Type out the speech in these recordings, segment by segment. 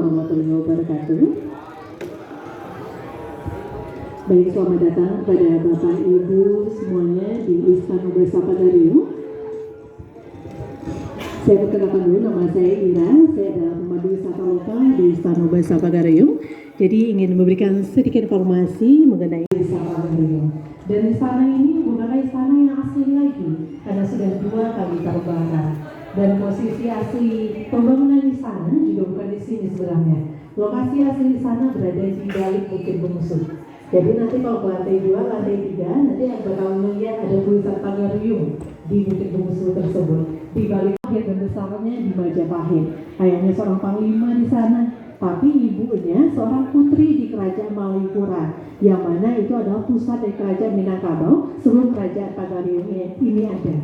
warahmatullahi wabarakatuh. Baik, selamat datang kepada Bapak Ibu semuanya di Istana Bersama Dario. Saya perkenalkan dulu, nama saya Ira, saya adalah pemandu wisata lokal di Istana Bersama Dario. Jadi ingin memberikan sedikit informasi mengenai wisata Dario. Dan istana ini bukanlah istana yang asli lagi, karena sudah 2 kali terbakar. Dan posisi asli pembangunan istana juga bukan di sini sebenarnya. Lokasi asli istana berada di balik Bukit Bungsu. Jadi nanti kalau ke lantai 2, lantai 3, nanti bakal melihat ada tulisan Pagarium di Bukit Bungsu tersebut. Di balik Pahit dan besarnya di Majapahit. Ayahnya seorang panglima di sana, tapi ibunya seorang putri di Kerajaan Malipura, yang mana itu adalah pusat dari Kerajaan Minangkabau sebelum Kerajaan Pagarium ini ada.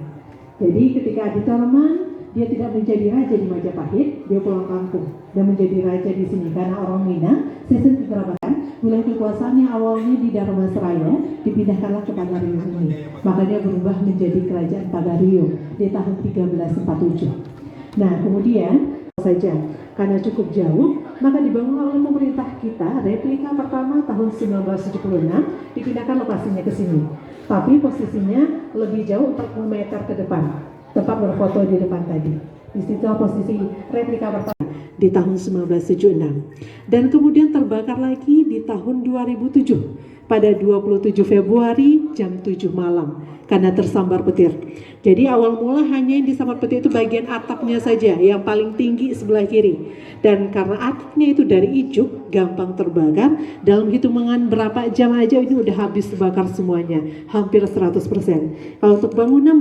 Jadi ketika Adi Torman, dia tidak menjadi raja di Majapahit, dia pulang kampung dan menjadi raja di sini karena orang Minang. Sistem kekerabatan, wilayah kekuasaannya awalnya di Dharmasraya, dipindahkanlah ke Pagarium ini. Makanya berubah menjadi Kerajaan Pagarium di tahun 1347. Nah, kemudian saja karena cukup jauh, maka dibangun oleh pemerintah kita replika pertama tahun 1976, dipindahkan lokasinya ke sini. Tapi posisinya lebih jauh 40 meter ke depan. Tempat berfoto di depan tadi. Di situ posisi replika pertama di tahun 1976. Dan kemudian terbakar lagi di tahun 2007 pada 27 Februari jam 7 malam karena tersambar petir. Jadi awal mula hanya yang disambar petir itu bagian atapnya saja yang paling tinggi sebelah kiri. Dan karena atapnya itu dari ijuk, gampang terbakar. Dalam hitungan berapa jam aja ini udah habis terbakar semuanya, hampir 100%. Kalau untuk bangunan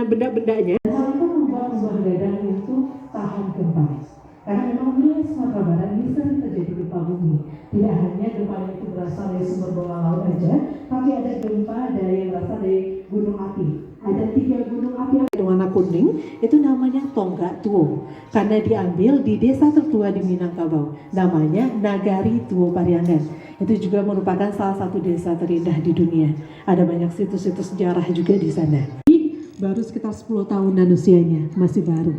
benda-bendanya, hal itu membuat rumah gadang itu tahan gempa. Karena memang wilayah Sumatera Barat ini sering terjadi gempa bumi. Tidak hanya gempa itu berasal dari sumber bawah laut aja, tapi ada gempa yang berasal dari gunung api. Ada 3 gunung api yang warna kuning, itu namanya Tonggak Tuo. Karena diambil di desa tertua di Minangkabau, namanya Nagari Tuo Pariangan. Itu juga merupakan salah satu desa terindah di dunia. Ada banyak situs-situs sejarah juga di sana. Baru sekitar 10 tahunan usianya, masih baru.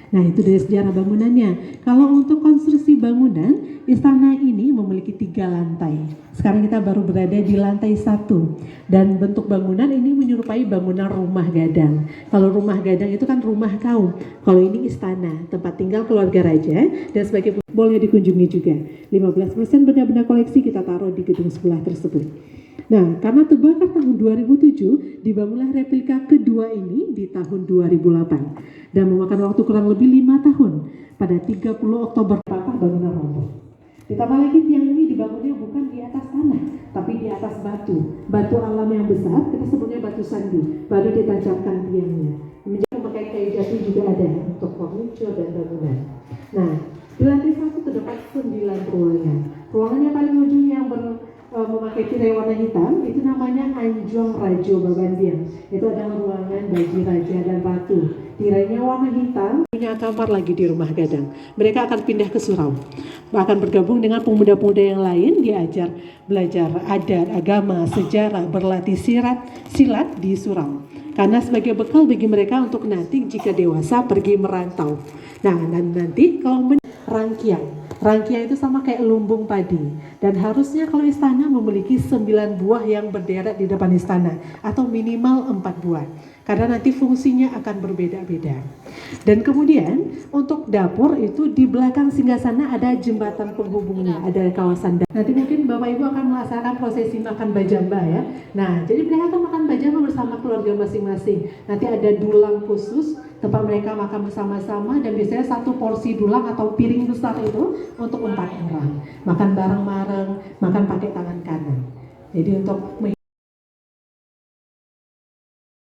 Nah, itu dari sejarah bangunannya. Kalau untuk konstruksi bangunan, istana ini memiliki 3 lantai. Sekarang kita baru berada di lantai 1. Dan bentuk bangunan ini menyerupai bangunan rumah gadang. Kalau rumah gadang itu kan rumah kaum. Kalau ini istana, tempat tinggal keluarga raja. Dan sebagai boleh dikunjungi juga. 15% benda-benda koleksi kita taruh di gedung sebelah tersebut. Nah, karena terbakar tahun 2007, dibangunlah replika kedua ini di tahun 2008 dan memakan waktu kurang lebih 5 tahun. Pada 30 Oktober patah bangunan roboh. Ditambah lagi tiang ini dibangunnya bukan di atas tanah, tapi di atas batu alam yang besar, kita sebutnya batu sandi, baru ditancapkan tiangnya. Menjadi memakai kayu jati juga ada untuk furniture dan bangunan. Nah, di lantai 1 terdapat 9 ruangan. Ruangan yang paling ujung yang memakai tirai warna hitam itu namanya Anjong Rajo Babandian. Itu adalah ruangan bagi raja dan ratu. Tirainya warna hitam, punya kamar lagi di rumah gadang. Mereka akan pindah ke surau, akan bergabung dengan pemuda-pemuda yang lain, belajar adat, agama, sejarah, berlatih silat di surau. Karena sebagai bekal bagi mereka untuk nanti jika dewasa pergi merantau. Nah, dan nanti kalau Rangkiang itu sama kayak lumbung padi. Dan harusnya kalau istana memiliki 9 buah yang berderet di depan istana. Atau minimal 4 buah. Karena nanti fungsinya akan berbeda-beda. Dan kemudian untuk dapur itu di belakang singgasana ada jembatan penghubungnya. Ada kawasan dapur. Nanti mungkin Bapak Ibu akan melaksanakan prosesi makan bajamba ya. Nah, jadi mereka akan makan bajamba bersama keluarga masing-masing. Nanti ada dulang khusus tempat mereka makan bersama-sama, dan biasanya 1 porsi dulang atau piring besar itu untuk 4 orang. Makan bareng-bareng, makan pakai tangan kanan. Jadi untuk